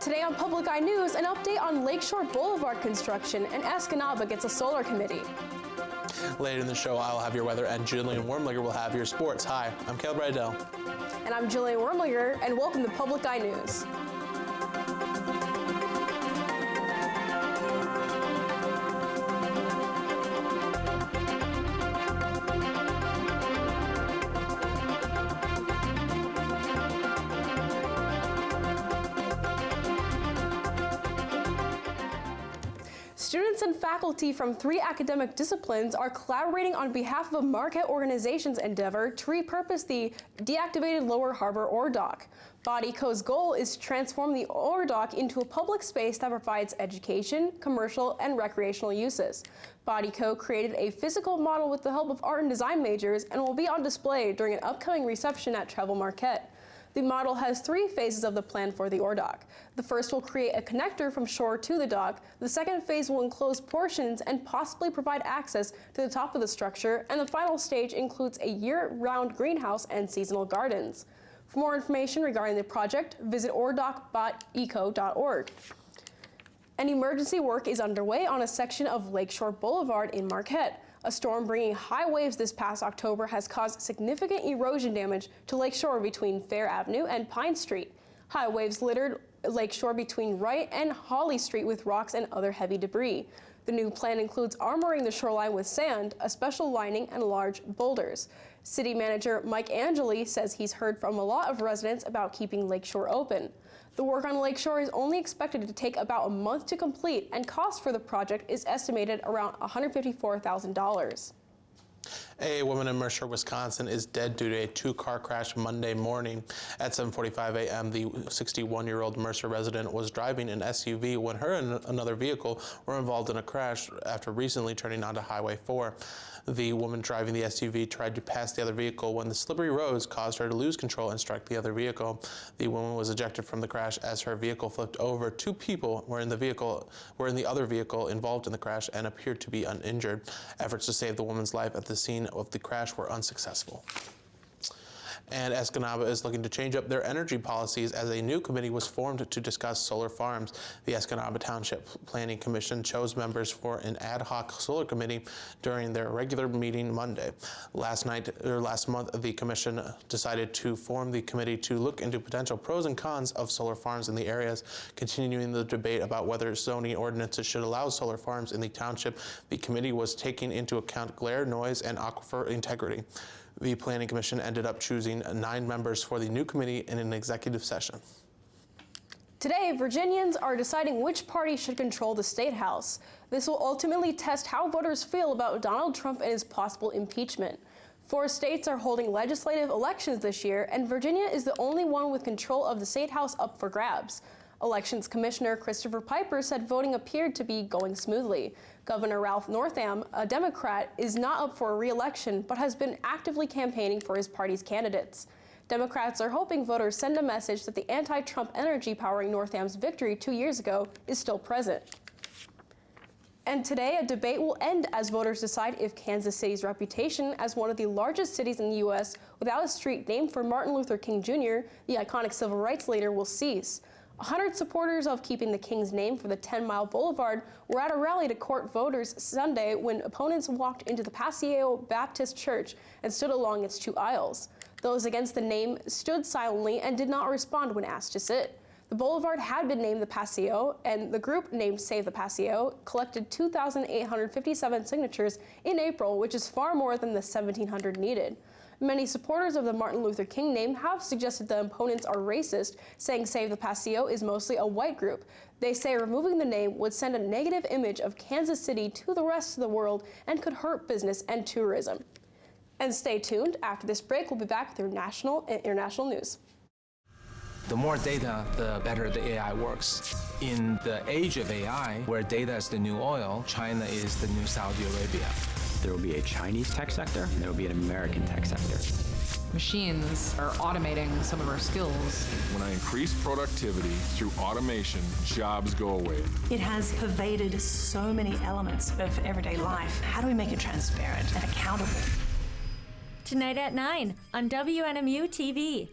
Today on Public Eye News, an update on Lakeshore Boulevard construction, and Escanaba gets a solar committee. Later in the show, I'll have your weather, and Julian Wormliger will have your sports. Hi, I'm Caleb Rydell. And I'm Julian Wormliger, and welcome to Public Eye News. Students and faculty from 3 academic disciplines are collaborating on behalf of a Marquette organization's endeavor to repurpose the deactivated Lower Harbor ore dock. BodyCo's goal is to transform the ore dock into a public space that provides education, commercial, and recreational uses. BodyCo created a physical model with the help of art and design majors and will be on display during an upcoming reception at Travel Marquette. The model has 3 phases of the plan for the ore dock. The first will create a connector from shore to the dock. The second phase will enclose portions and possibly provide access to the top of the structure. And the final stage includes a year-round greenhouse and seasonal gardens. For more information regarding the project, visit ordock.eco.org. An emergency work is underway on a section of Lakeshore Boulevard in Marquette. A storm bringing high waves this past October has caused significant erosion damage to Lakeshore between Fair Avenue and Pine Street. High waves littered Lakeshore between Wright and Holly Street with rocks and other heavy debris. The new plan includes armoring the shoreline with sand, a special lining, and large boulders. City Manager Mike Angeli says he's heard from a lot of residents about keeping Lakeshore open. The work on Lakeshore is only expected to take about a month to complete, and cost for the project is estimated around $154,000. A woman in Mercer, Wisconsin is dead due to a 2-car crash Monday morning. At 7:45 a.m., the 61-year-old Mercer resident was driving an SUV when her and another vehicle were involved in a crash after recently turning onto Highway 4. The woman driving the SUV tried to pass the other vehicle when the slippery roads caused her to lose control and strike the other vehicle. The woman was ejected from the crash as her vehicle flipped over. 2 people were in the other vehicle involved in the crash and appeared to be uninjured. Efforts to save the woman's life at the scene of the crash were unsuccessful. And Escanaba is looking to change up their energy policies as a new committee was formed to discuss solar farms. The Escanaba Township Planning Commission chose members for an ad hoc solar committee during their regular meeting Monday. Last month, the commission decided to form the committee to look into potential pros and cons of solar farms in the areas, continuing the debate about whether zoning ordinances should allow solar farms in the township. The committee was taking into account glare, noise, and aquifer integrity. The Planning Commission ended up choosing 9 members for the new committee in an executive session. Today, Virginians are deciding which party should control the State House. This will ultimately test how voters feel about Donald Trump and his possible impeachment. 4 states are holding legislative elections this year, and Virginia is the only one with control of the State House up for grabs. Elections Commissioner Christopher Piper said voting appeared to be going smoothly. Governor Ralph Northam, a Democrat, is not up for re-election but has been actively campaigning for his party's candidates. Democrats are hoping voters send a message that the anti-Trump energy powering Northam's victory 2 years ago is still present. And today, a debate will end as voters decide if Kansas City's reputation as one of the largest cities in the U.S. without a street named for Martin Luther King Jr., the iconic civil rights leader, will cease. 100 supporters of keeping the King's name for the 10-mile boulevard were at a rally to court voters Sunday when opponents walked into the Paseo Baptist Church and stood along its 2 aisles. Those against the name stood silently and did not respond when asked to sit. The boulevard had been named the Paseo, and the group named Save the Paseo collected 2,857 signatures in April, which is far more than the 1,700 needed. Many supporters of the Martin Luther King name have suggested the opponents are racist, saying Save the Paseo is mostly a white group. They say removing the name would send a negative image of Kansas City to the rest of the world and could hurt business and tourism. And stay tuned. After this break, we'll be back with your national and international news. The more data, the better the AI works. In the age of AI, where data is the new oil, China is the new Saudi Arabia. There will be a Chinese tech sector, and there will be an American tech sector. Machines are automating some of our skills. When I increase productivity through automation, jobs go away. It has pervaded so many elements of everyday life. How do we make it transparent and accountable? Tonight at 9 on WNMU TV.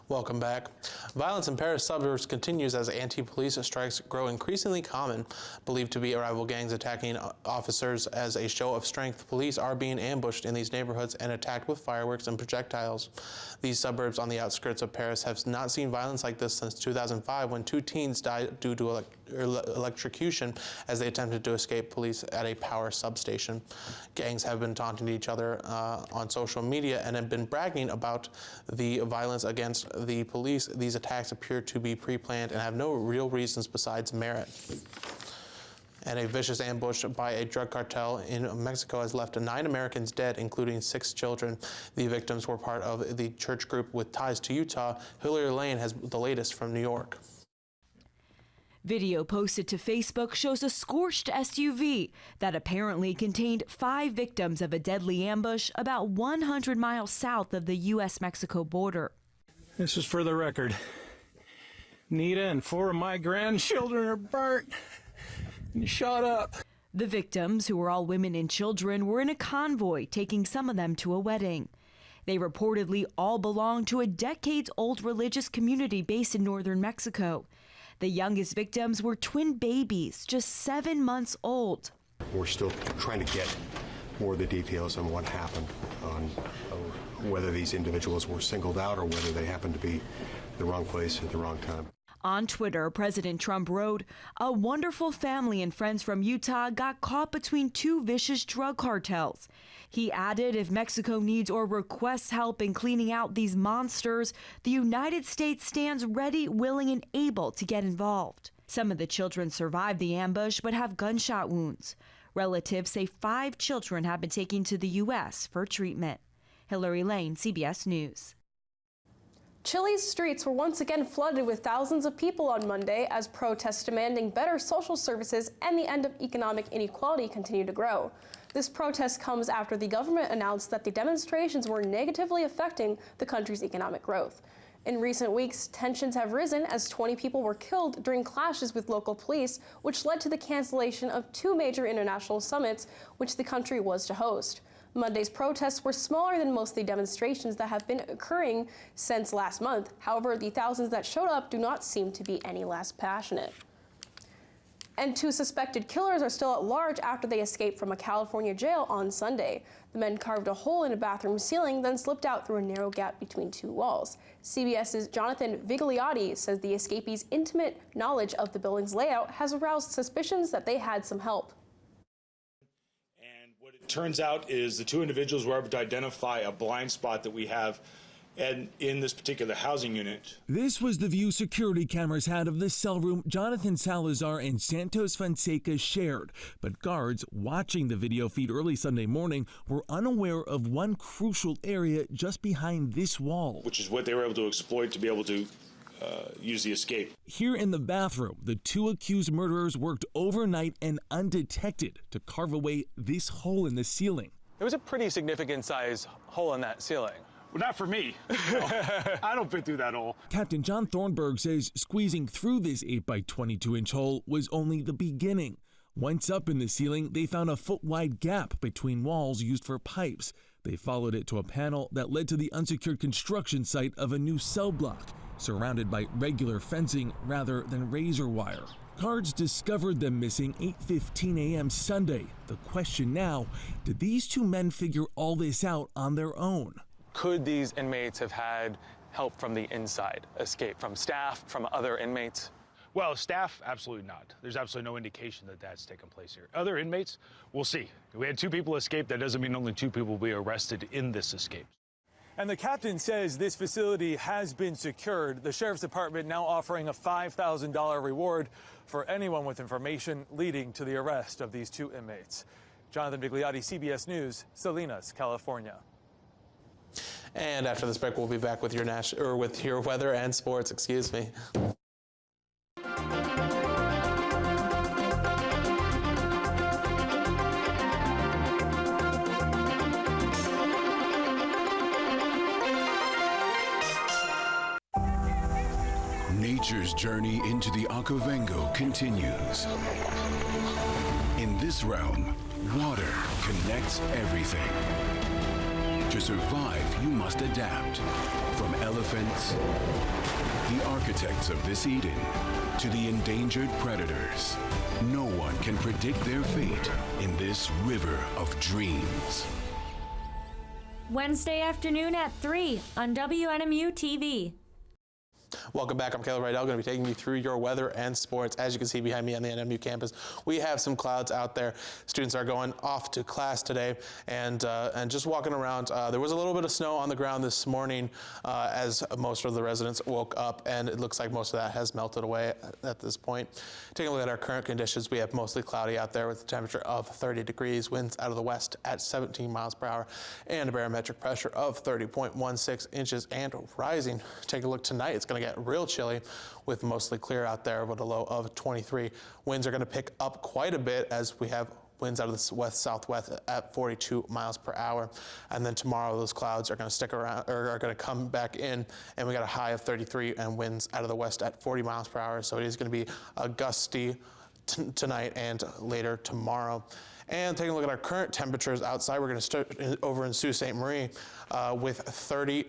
Welcome back. Violence in Paris suburbs continues as anti-police strikes grow increasingly common. Believed to be rival gangs attacking officers as a show of strength, police are being ambushed in these neighborhoods and attacked with fireworks and projectiles. These suburbs on the outskirts of Paris have not seen violence like this since 2005, when 2 teens died due to electrocution as they attempted to escape police at a power substation. Gangs have been taunting each other on social media and have been bragging about the violence against the police. These attacks appear to be pre-planned and have no real reasons besides merit. And a vicious ambush by a drug cartel in Mexico has left 9 Americans dead, including 6 children. The victims were part of the church group with ties to Utah. Hillary Lane has the latest from New York. Video posted to Facebook shows a scorched SUV that apparently contained 5 victims of a deadly ambush about 100 miles south of the U.S.-Mexico border. This is for the record. Nita and 4 of my grandchildren are burnt and shot up. The victims, who were all women and children, were in a convoy taking some of them to a wedding. They reportedly all belonged to a decades-old religious community based in northern Mexico. The youngest victims were twin babies, just 7 months old. We're still trying to get more of the details on what happened, on whether these individuals were singled out or whether they happened to be the wrong place at the wrong time. On Twitter, President Trump wrote, "A wonderful family and friends from Utah got caught between 2 vicious drug cartels." He added, if Mexico needs or requests help in cleaning out these monsters, the United States stands ready, willing, and able to get involved. Some of the children survived the ambush but have gunshot wounds. Relatives say 5 children have been taken to the U.S. for treatment. Hillary Lane, CBS News. Chile's streets were once again flooded with thousands of people on Monday as protests demanding better social services and the end of economic inequality continue to grow. This protest comes after the government announced that the demonstrations were negatively affecting the country's economic growth. In recent weeks, tensions have risen as 20 people were killed during clashes with local police, which led to the cancellation of 2 major international summits, which the country was to host. Monday's protests were smaller than most of the demonstrations that have been occurring since last month. However, the thousands that showed up do not seem to be any less passionate. And 2 suspected killers are still at large after they escaped from a California jail on Sunday. The men carved a hole in a bathroom ceiling, then slipped out through a narrow gap between 2 walls. CBS's Jonathan Vigliotti says the escapees' intimate knowledge of the building's layout has aroused suspicions that they had some help. What it turns out is the 2 individuals were able to identify a blind spot that we have in this particular housing unit. This was the view security cameras had of the cell room Jonathan Salazar and Santos Fonseca shared. But guards watching the video feed early Sunday morning were unaware of one crucial area just behind this wall, which is what they were able to exploit to be able to use the escape. Here in the bathroom, the 2 accused murderers worked overnight and undetected to carve away this hole in the ceiling. It was a pretty significant size hole in that ceiling. Well, not for me. No, I don't fit through that hole. Captain John Thornburg says squeezing through this 8 by 22-inch hole was only the beginning. Once up in the ceiling, they found a foot-wide gap between walls used for pipes. They followed it to a panel that led to the unsecured construction site of a new cell block, surrounded by regular fencing rather than razor wire. Guards discovered them missing 8:15 a.m. Sunday. The question now, did these 2 men figure all this out on their own? Could these inmates have had help from the inside, escape from staff, from other inmates? Well, staff, absolutely not. There's absolutely no indication that that's taken place here. Other inmates, we'll see. We had 2 people escape. That doesn't mean only 2 people will be arrested in this escape. And the captain says this facility has been secured. The Sheriff's Department now offering a $5,000 reward for anyone with information leading to the arrest of these 2 inmates. Jonathan Vigliotti, CBS News, Salinas, California. And after this break, we'll be back with your weather and sports. Excuse me. Nature's journey into the Okavango continues. In this realm, water connects everything. To survive, you must adapt. From elephants, the architects of this Eden, to the endangered predators. No one can predict their fate in this river of dreams. Wednesday afternoon at 3 on WNMU TV. Welcome back. I'm Caleb Rydell, going to be taking you through your weather and sports. As you can see behind me on the NMU campus, we have some clouds out there. Students are going off to class today, and just walking around. There was a little bit of snow on the ground this morning as most of the residents woke up, and it looks like most of that has melted away at this point. Taking a look at our current conditions, we have mostly cloudy out there with a temperature of 30 degrees, winds out of the west at 17 miles per hour, and a barometric pressure of 30.16 inches and rising. Take a look tonight. It's going to get real chilly with mostly clear out there with a low of 23. Winds are going to pick up quite a bit as we have winds out of the west-southwest at 42 miles per hour. And then tomorrow those clouds are going to stick around, or are going to come back in, and we got a high of 33 and winds out of the west at 40 miles per hour. So it is going to be a gusty tonight and later tomorrow. And taking a look at our current temperatures outside, we're going to start over in Sault Ste. Marie with 30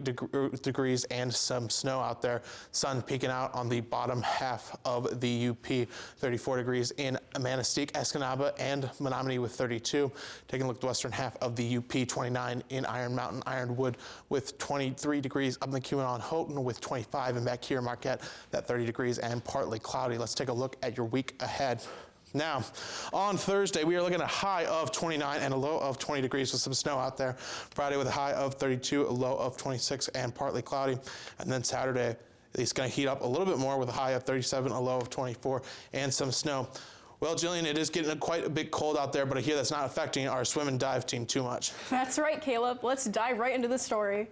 degrees and some snow out there. Sun peeking out on the bottom half of the UP. 34 degrees in Manistee, Escanaba, and Menominee with 32. Taking a look at the western half of the UP, 29 in Iron Mountain, Ironwood with 23 degrees. Up in the Cumanon, Houghton with 25, and back here Marquette, that 30 degrees and partly cloudy. Let's take a look at your week ahead. Now, on Thursday, we are looking at a high of 29 and a low of 20 degrees with some snow out there. Friday with a high of 32, a low of 26 and partly cloudy. And then Saturday, it's going to heat up a little bit more with a high of 37, a low of 24 and some snow. Well, Jillian, it is getting quite a bit cold out there, but I hear that's not affecting our swim and dive team too much. That's right, Caleb. Let's dive right into the story.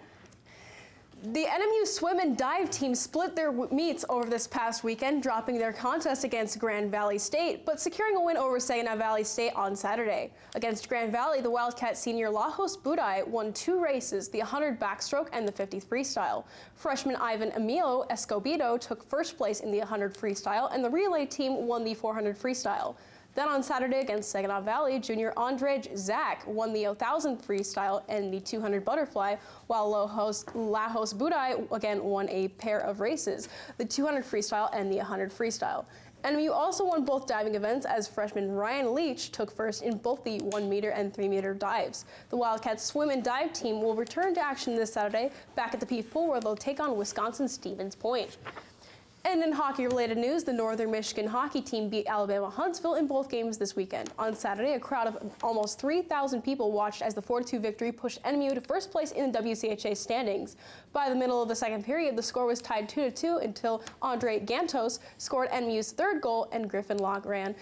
The NMU swim and dive team split their meets over this past weekend, dropping their contest against Grand Valley State, but securing a win over Saginaw Valley State on Saturday. Against Grand Valley, the Wildcat senior Lajos Budai won 2 races, the 100 backstroke and the 50 freestyle. Freshman Ivan Emilio Escobedo took first place in the 100 freestyle, and the relay team won the 400 freestyle. Then on Saturday against Saginaw Valley, junior Andrej Zak won the 1,000 freestyle and the 200 butterfly, while Lajos Budai again won a pair of races, the 200 freestyle and the 100 freestyle. NMU also won both diving events as freshman Ryan Leach took first in both the 1 meter and 3 meter dives. The Wildcats swim and dive team will return to action this Saturday back at the Peace Pool, where they'll take on Wisconsin Stevens Point. And in hockey-related news, the Northern Michigan hockey team beat Alabama Huntsville in both games this weekend. On Saturday, a crowd of almost 3,000 people watched as the 4-2 victory pushed NMU to first place in the WCHA standings. By the middle of the second period, the score was tied 2-2 until Andre Gantos scored NMU's third goal and Griffin Logran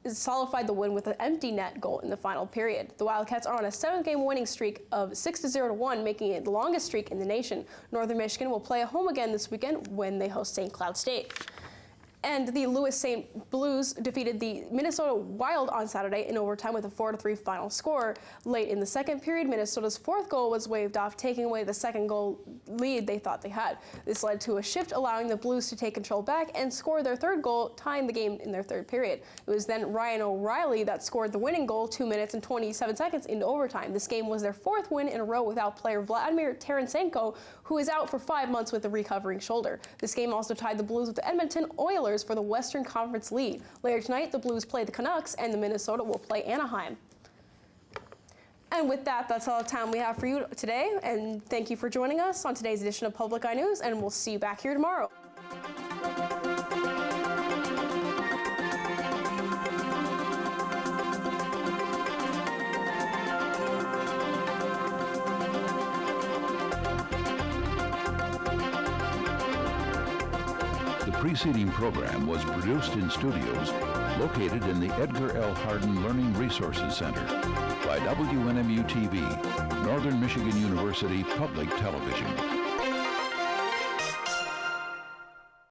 solidified the win with an empty net goal in the final period. The Wildcats are on a 7-game winning streak of 6-0-1, making it the longest streak in the nation. Northern Michigan will play at home again this weekend when they host St. Cloud State. And the Lewis St. Blues defeated the Minnesota Wild on Saturday in overtime with a 4-3 final score. Late in the second period, Minnesota's fourth goal was waved off, taking away the second goal lead they thought they had. This led to a shift, allowing the Blues to take control back and score their third goal, tying the game in their third period. It was then Ryan O'Reilly that scored the winning goal 2 minutes and 27 seconds into overtime. This game was their 4th win in a row without player Vladimir Tarasenko, who is out for 5 months with a recovering shoulder. This game also tied the Blues with the Edmonton Oilers for the Western Conference lead. Later tonight, the Blues play the Canucks and the Minnesota will play Anaheim. And with that, that's all the time we have for you today. And thank you for joining us on today's edition of Public Eye News, and we'll see you back here tomorrow. The preceding program was produced in studios located in the Edgar L. Hardin Learning Resources Center by WNMU TV, Northern Michigan University Public Television.